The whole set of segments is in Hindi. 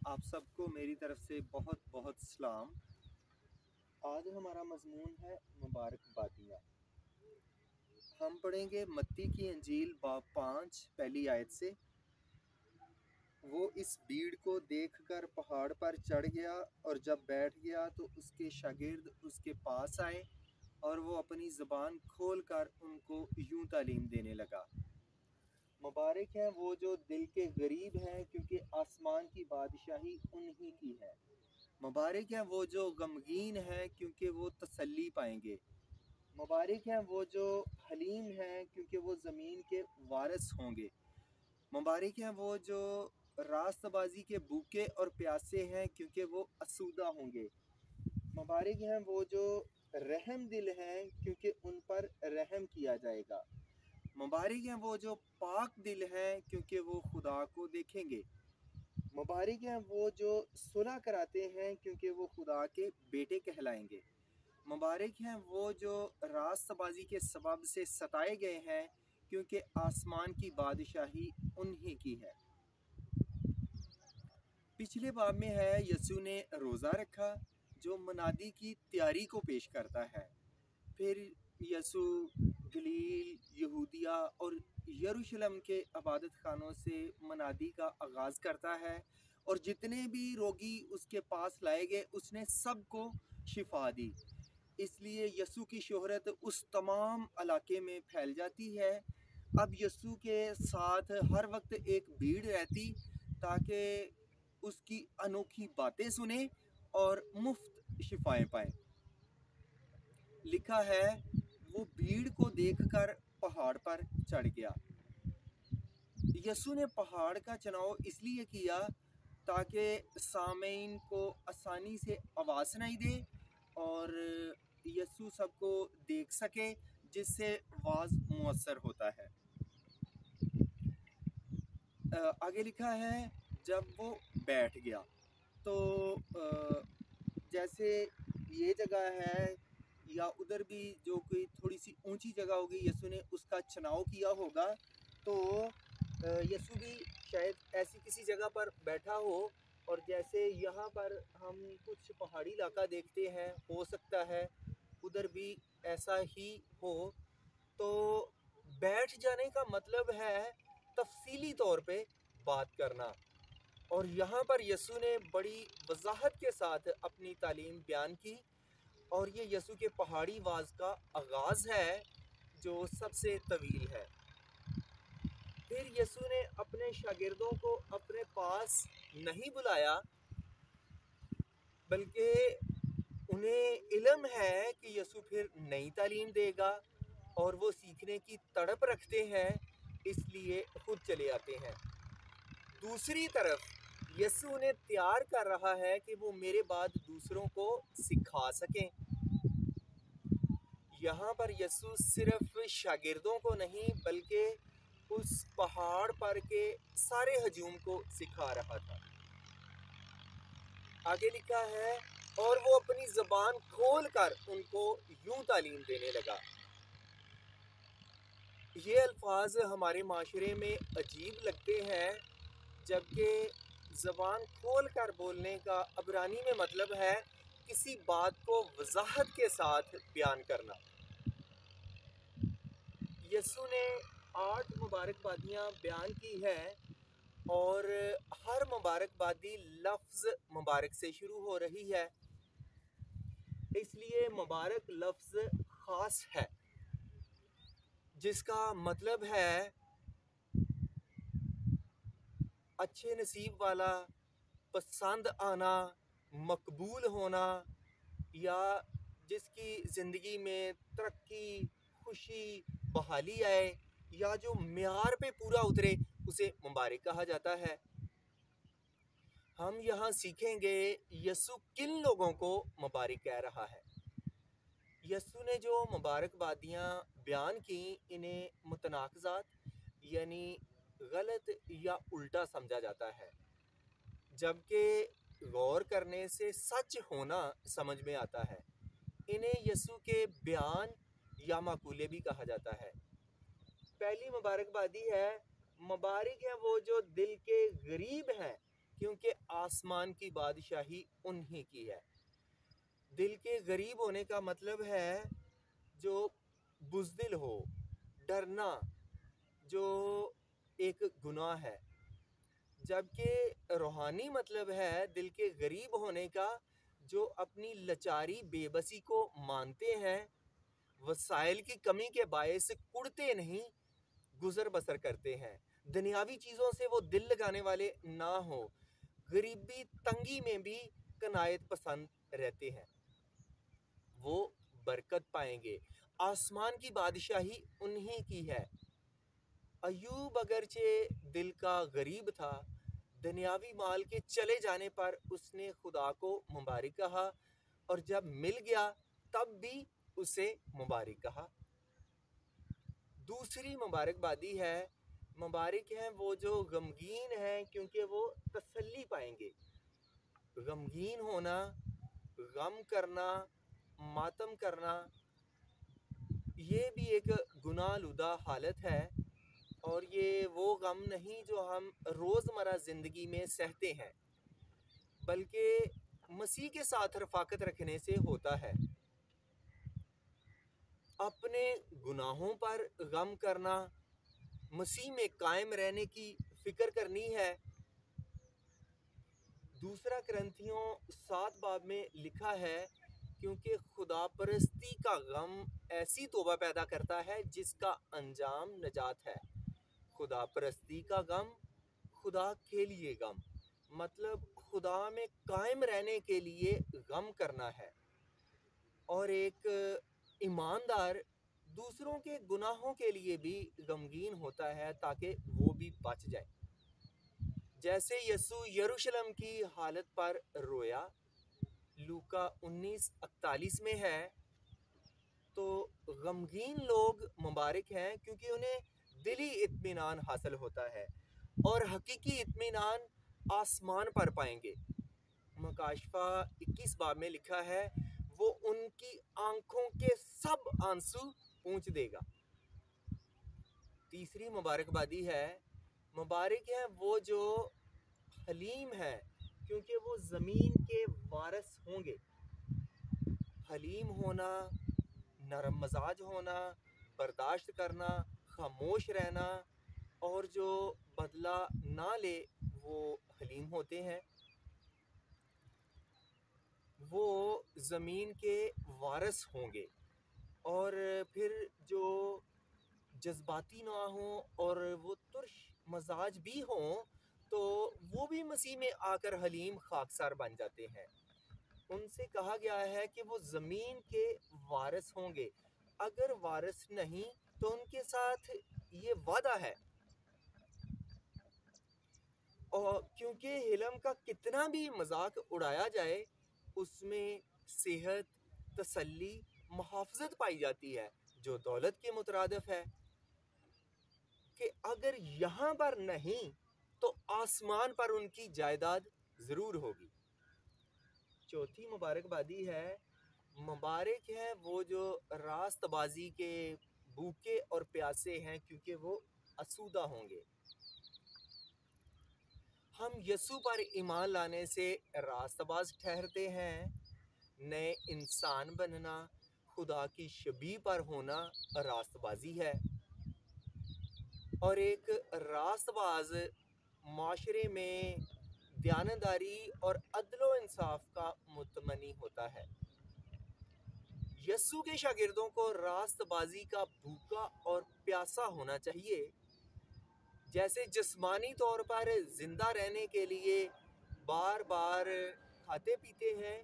आप सबको मेरी तरफ से बहुत बहुत सलाम। आज हमारा मज़मून है मुबारकबादियाँ। हम पढ़ेंगे मत्ती की इंजील बाब 5 पहली आयत से। वो इस भीड़ को देखकर पहाड़ पर चढ़ गया और जब बैठ गया तो उसके शागिर्द उसके पास आए और वो अपनी ज़बान खोलकर उनको यूं तालीम देने लगा। मुबारक हैं वो जो दिल के गरीब हैं, क्योंकि आसमान की बादशाही उन्हीं की है। मुबारक हैं वो जो गमगीन हैं, क्योंकि वो तसल्ली पाएंगे। मुबारक हैं वो जो हलीम हैं, क्योंकि वो ज़मीन के वारिस होंगे। मुबारक हैं वो जो रास्तबाजी के भूखे और प्यासे हैं, क्योंकि वो असूदा होंगे। मुबारक हैं वो जो रहम दिल हैं, क्योंकि उन पर रहम किया जाएगा। मुबारक हैं वो जो पाक दिल हैं, क्योंकि वो खुदा को देखेंगे। मुबारक हैं वो जो सुलह कराते हैं, क्योंकि वो खुदा के बेटे कहलाएंगे। मुबारक हैं वो जो रास्तबाजी के सबब से सताए गए हैं, क्योंकि आसमान की बादशाही उन्हीं की है। पिछले बाब में है यसू ने रोज़ा रखा, जो मनादी की तैयारी को पेश करता है। फिर यसू गलील, यहूदिया और यरूशलेम के इबादत खानों से मनादी का आगाज़ करता है, और जितने भी रोगी उसके पास लाए गए उसने सबको शिफा दी। इसलिए यसू की शोहरत उस तमाम इलाके में फैल जाती है। अब यसू के साथ हर वक्त एक भीड़ रहती, ताकि उसकी अनोखी बातें सुने और मुफ्त शिफाएं पाए। लिखा है, वो भीड़ को देखकर पहाड़ पर चढ़ गया। यसू ने पहाड़ का चुनाव इसलिए किया ताकि सामीन को आसानी से आवाज़ सुनाई दे और यसू सबको देख सके, जिससे वाज मुअस्सर होता है। आगे लिखा है, जब वो बैठ गया तो जैसे ये जगह है या उधर भी जो कोई थोड़ी सी ऊंची जगह होगी, यसू ने उसका चुनाव किया होगा। तो यसू भी शायद ऐसी किसी जगह पर बैठा हो, और जैसे यहाँ पर हम कुछ पहाड़ी इलाका देखते हैं, हो सकता है उधर भी ऐसा ही हो। तो बैठ जाने का मतलब है तफसीली तौर पे बात करना। और यहाँ पर यसू ने बड़ी वजाहत के साथ अपनी तालीम बयान की, और ये यसू के पहाड़ी वाज का आगाज़ है जो सबसे तवील है। फिर यसू ने अपने शागिर्दों को अपने पास नहीं बुलाया, बल्कि उन्हें इल्म है कि यसू फिर नई तालीम देगा, और वो सीखने की तड़प रखते हैं, इसलिए खुद चले आते हैं। दूसरी तरफ यसू उन्हें तैयार कर रहा है कि वो मेरे बाद दूसरों को सिखा सकें। यहाँ पर यसू सिर्फ शागिर्दों को नहीं, बल्कि उस पहाड़ पर के सारे हजूम को सिखा रहा था। आगे लिखा है, और वो अपनी ज़बान खोलकर उनको यूं तालीम देने लगा। ये अल्फाज हमारे माशरे में अजीब लगते हैं, जबकि ज़बान खोल कर बोलने का अबरानी में मतलब है किसी बात को वजाहत के साथ बयान करना। यसू ने 8 मुबारकबादियाँ बयान की हैं, और हर मुबारकबादी लफ्ज़ मुबारक से शुरू हो रही है, इसलिए मुबारक लफ्ज़ ख़ास है, जिसका मतलब है अच्छे नसीब वाला, पसंद आना, मकबूल होना, या जिसकी ज़िंदगी में तरक्की, खुशी, बहाली आए, या जो म्यार पे पूरा उतरे, उसे मुबारक कहा जाता है। हम यहाँ सीखेंगे यसू किन लोगों को मुबारक कह रहा है। यसू ने जो मुबारकबादियाँ बयान की, इन्हें मुतनाक़ज़ात यानी गलत या उल्टा समझा जाता है, जबकि गौर करने से सच होना समझ में आता है। इन्हें यसू के बयान या माकूले भी कहा जाता है। पहली मुबारकबादी है, मुबारक है वो जो दिल के गरीब हैं, क्योंकि आसमान की बादशाही उन्हीं की है। दिल के गरीब होने का मतलब है जो बुज़दिल हो, डरना, जो एक गुनाह है। जबकि रूहानी मतलब है दिल के गरीब होने का, जो अपनी लाचारी बेबसी को मानते हैं, वसाइल की कमी के बायस कुड़ते नहीं, गुजर बसर करते हैं। दुनियावी चीज़ों से वो दिल लगाने वाले ना हो, गरीबी तंगी में भी कनायत पसंद रहते हैं, वो बरकत पाएंगे। आसमान की बादशाही उन्हीं की है। अयूब अगरचे दिल का गरीब था, दुनियावी माल के चले जाने पर उसने खुदा को मुबारक कहा, और जब मिल गया तब भी उसे मुबारक कहा। दूसरी मुबारकबादी है, मुबारक हैं वो जो गमगीन हैं, क्योंकि वो तसल्ली पाएंगे। गमगीन होना, गम करना, मातम करना, ये भी एक गुनाहलुदा हालत है, और ये वो गम नहीं जो हम रोज़मर्रा ज़िंदगी में सहते हैं, बल्कि मसीह के साथ रफ़ाकत रखने से होता है। अपने गुनाहों पर गम करना, मसीह में कायम रहने की फ़िक्र करनी है। दूसरा करंथियों 7 बाब में लिखा है, क्योंकि खुदा परस्ती का गम ऐसी तौबा पैदा करता है जिसका अंजाम नजात है। खुदा परस्ती का गम, खुदा के लिए गम, मतलब खुदा में कायम रहने के लिए गम करना है। और एक ईमानदार दूसरों के गुनाहों के लिए भी गमगीन होता है ताकि वो भी बच जाए। जैसे यसु यरूशलेम की हालत पर रोया, लूका 19:41 में है, तो गमगीन लोग मुबारक हैं क्योंकि उन्हें दिली इत्मीनान हासिल होता है, और हकीकी इत्मीनान आसमान पर पाएंगे। मकाशफा 21 बाब में लिखा है, वो उनकी आंखों के सब आंसू पूंछ देगा। तीसरी मुबारकबादी है, मुबारक है वो जो हलीम है, क्योंकि वो ज़मीन के वारिस होंगे। हलीम होना, नरम मजाज होना, बर्दाश्त करना, खामोश रहना, और जो बदला ना ले, वो हलीम होते हैं। वो ज़मीन के वारिस होंगे। और फिर जो जज्बाती ना हों और वो तुर्श मजाज भी हों, तो वो भी मसीह में आकर हलीम खाकसार बन जाते हैं। उनसे कहा गया है कि वो ज़मीन के वारिस होंगे। अगर वारिस नहीं तो उनके साथ ये वादा है, और क्योंकि हिलम का कितना भी मजाक उड़ाया जाए, उसमें सेहत, तसल्ली, मुहाफ़ज़त पाई जाती है, जो दौलत के मुतरादिफ है, कि अगर यहाँ पर नहीं तो आसमान पर उनकी जायदाद ज़रूर होगी। चौथी मुबारकबादी है, मुबारक है वो जो रास्तबाजी के भूखे और प्यासे हैं, क्योंकि वो आसूदा होंगे। हम यसु पर ईमान लाने से रास्तबाज ठहरते हैं। नए इंसान बनना, खुदा की शबीह पर होना रास्तबाजी है, और एक रास्तबाज माशरे में दयानतदारी और अदलो इंसाफ का मुतमनी होता है। यसु के शागिर्दों को रास्तबाजी का भूखा और प्यासा होना चाहिए। जैसे जिस्मानी तौर पर जिंदा रहने के लिए बार बार खाते पीते हैं,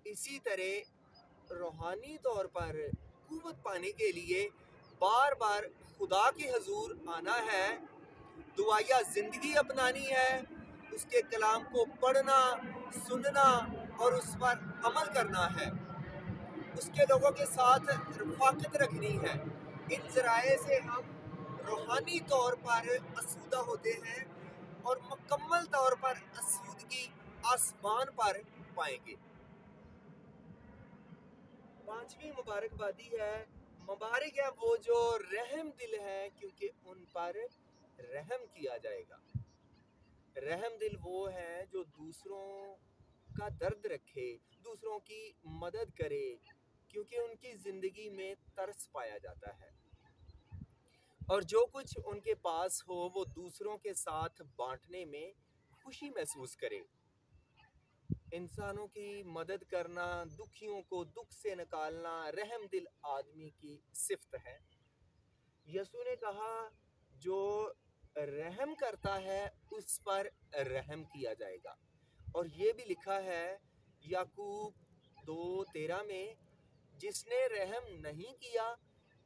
इसी तरह रूहानी तौर पर कुव्वत पाने के लिए बार बार खुदा के हजूर आना है, दुआया ज़िंदगी अपनानी है, उसके कलाम को पढ़ना, सुनना और उस पर अमल करना है, उसके लोगों के साथ रफ़ाकत रखनी है। इन ज़राए से हम रूहानी तौर पर आसूदा होते हैं और मुकम्मल तौर पर आसूदगी आसमान पर पाएंगे। पांचवी मुबारकबादी है, मुबारक है वो जो रहम दिल है, क्योंकि उन पर रहम किया जाएगा। रहम दिल वो है जो दूसरों का दर्द रखे, दूसरों की मदद करे, क्योंकि उनकी ज़िंदगी में तरस पाया जाता है और जो कुछ उनके पास हो वो दूसरों के साथ बांटने में खुशी महसूस करे। इंसानों की मदद करना, दुखियों को दुख से निकालना रहम दिल आदमी की सिफ्त है। यसु ने कहा, जो रहम करता है उस पर रहम किया जाएगा। और ये भी लिखा है याकूब 2:13 में, जिसने रहम नहीं किया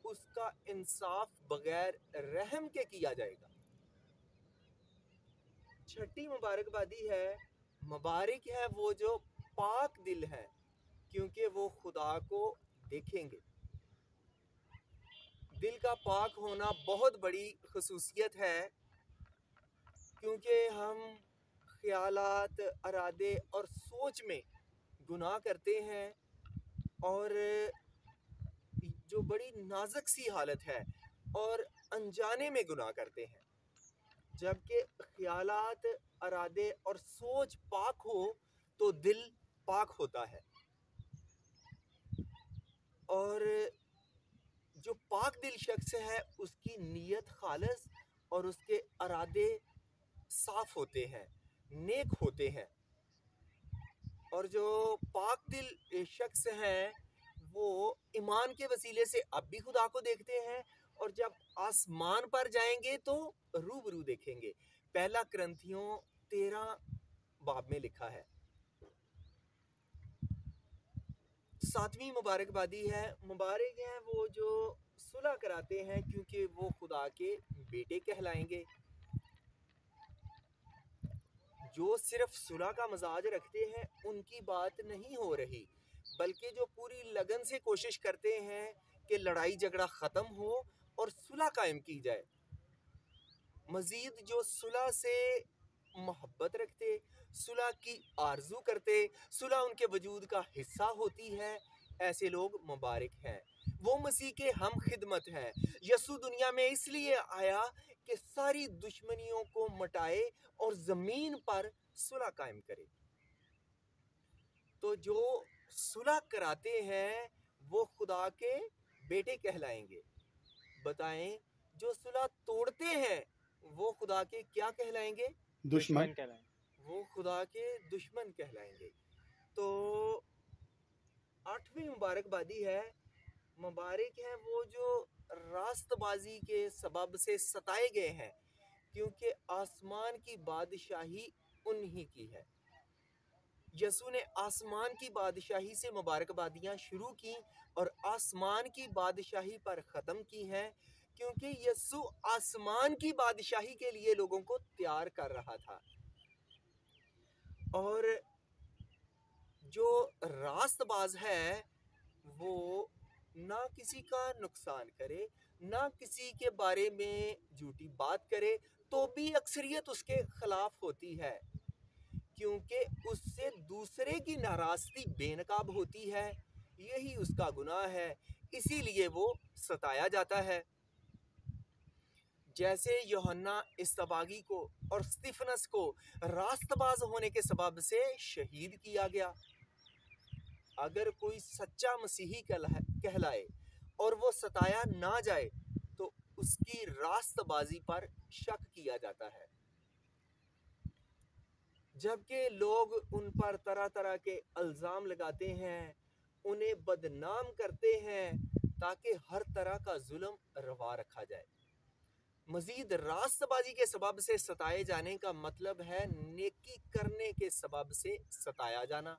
उसका इंसाफ बगैर रहम के किया जाएगा। छठी मुबारकबादी है, मुबारक है वो जो पाक दिल है, क्योंकि वो खुदा को देखेंगे। दिल का पाक होना बहुत बड़ी खसूसियत है, क्योंकि हम ख्यालात, इरादे और सोच में गुनाह करते हैं और जो बड़ी नाजुक सी हालत है और अनजाने में गुनाह करते हैं। जबकि ख्यालात, इरादे और सोच पाक हो तो दिल पाक होता है और जो पाक दिल शख्स है उसकी नीयत खालिस और उसके इरादे साफ होते हैं, नेक होते हैं। और जो पाक दिल शख्स हैं वो ईमान के वसीले से अब भी खुदा को देखते हैं और जब आसमान पर जाएंगे तो रूबरू देखेंगे। पहला करंथियों 13 बाब में लिखा है। सातवीं मुबारकबादी है, मुबारक हैं वो जो सुलह कराते हैं, क्योंकि वो खुदा के बेटे कहलाएंगे। जो सिर्फ सुलह का मजाज रखते हैं उनकी बात नहीं हो रही, बल्कि जो पूरी लगन से कोशिश करते हैं कि लड़ाई झगड़ा ख़त्म हो और सुलह कायम की जाए। मज़ीद जो सुलह से मोहब्बत रखते, सुलह की आरजू करते, सुलह उनके वजूद का हिस्सा होती है, ऐसे लोग मुबारक हैं। वो मसीह के हम खिदमत हैं। यसु दुनिया में इसलिए आया कि सारी दुश्मनियों को मिटाए और ज़मीन पर सुलह कायम करे। तो जो सुलह कराते हैं वो खुदा के बेटे कहलाएंगे। बताएं, जो सुलह तोड़ते हैं वो खुदा के क्या कहलाएंगे? दुश्मन कहलाएंगे। वो खुदा के दुश्मन कहलाएंगे। तो 8वीं मुबारकबादी है, मुबारक है वो जो रास्तबाजी के सबब से सताए गए हैं, क्योंकि आसमान की बादशाही उन्हीं की है। यसु ने आसमान की बादशाही से मुबारकबादियां शुरू की और आसमान की बादशाही पर ख़त्म की हैं, क्योंकि यसु आसमान की बादशाही के लिए लोगों को तैयार कर रहा था। और जो रास्तबाज है वो ना किसी का नुकसान करे, ना किसी के बारे में झूठी बात करे, तो भी अक्सरियत उसके खिलाफ होती है, क्योंकि उससे दूसरे की नाराज़गी बेनकाब होती है। यही उसका गुनाह है, इसीलिए वो सताया जाता है। जैसे यूहन्ना इस्तबागी को और स्तिफनस को रास्तबाज होने के सबब से शहीद किया गया। अगर कोई सच्चा मसीही कहलाए और वो सताया ना जाए तो उसकी रास्तबाजी पर शक किया जाता है। जबकि लोग उन पर तरह तरह के इल्ज़ाम लगाते हैं, उन्हें बदनाम करते हैं, ताकि हर तरह का जुल्म रवा रखा जाए। मजीद रास्तबाजी के सबब से सताए जाने का मतलब है नेकी करने के सबब से सताया जाना।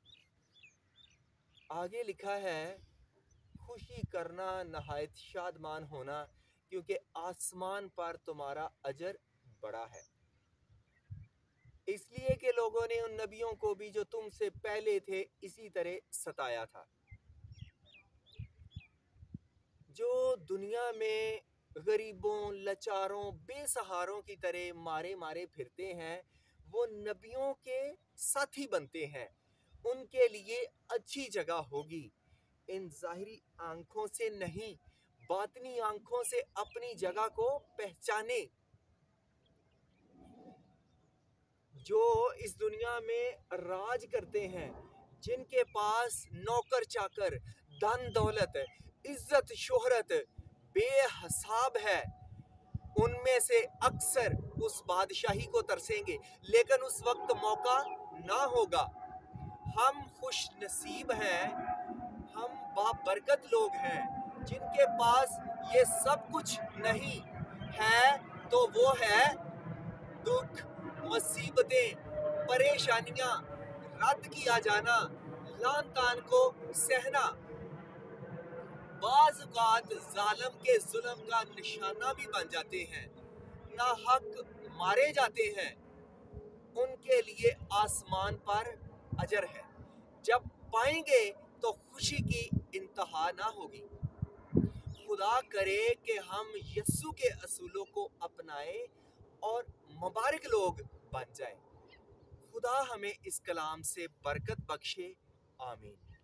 आगे लिखा है, खुशी करना, नहायत शादमान होना, क्योंकि आसमान पर तुम्हारा अजर बड़ा है। इसलिए कि लोगों ने उन नबियों को भी जो तुमसे पहले थे इसी तरह सताया था। जो दुनिया में गरीबों, लाचारों, बेसहारों की तरह मारे मारे फिरते हैं, वो नबियों के साथी बनते हैं। उनके लिए अच्छी जगह होगी। इन ज़ाहिरी आंखों से नहीं, बातनी आंखों से अपनी जगह को पहचाने। जो इस दुनिया में राज करते हैं, जिनके पास नौकर चाकर, धन दौलत, इज्जत शोहरत बेहिसाब है, उनमें से अक्सर उस बादशाही को तरसेंगे, लेकिन उस वक्त मौका ना होगा। हम खुश नसीब हैं, हम बाबरकत लोग हैं जिनके पास ये सब कुछ नहीं है। तो वो है दुख, मुसीबतें, परेशानियां, रद्द किया जाना, लान तान को सहना, बाज़ औक़ात जालिम के जुल्म का निशाना भी बन जाते हैं, नाहक मारे जाते हैं। उनके लिए आसमान पर अजर है, जब पाएंगे तो खुशी की इंतहा ना होगी। खुदा करे कि हम यस्सु के असूलों को अपनाएं और मुबारक लोग बन जाएं। खुदा हमें इस कलाम से बरकत बख्शे। आमीन।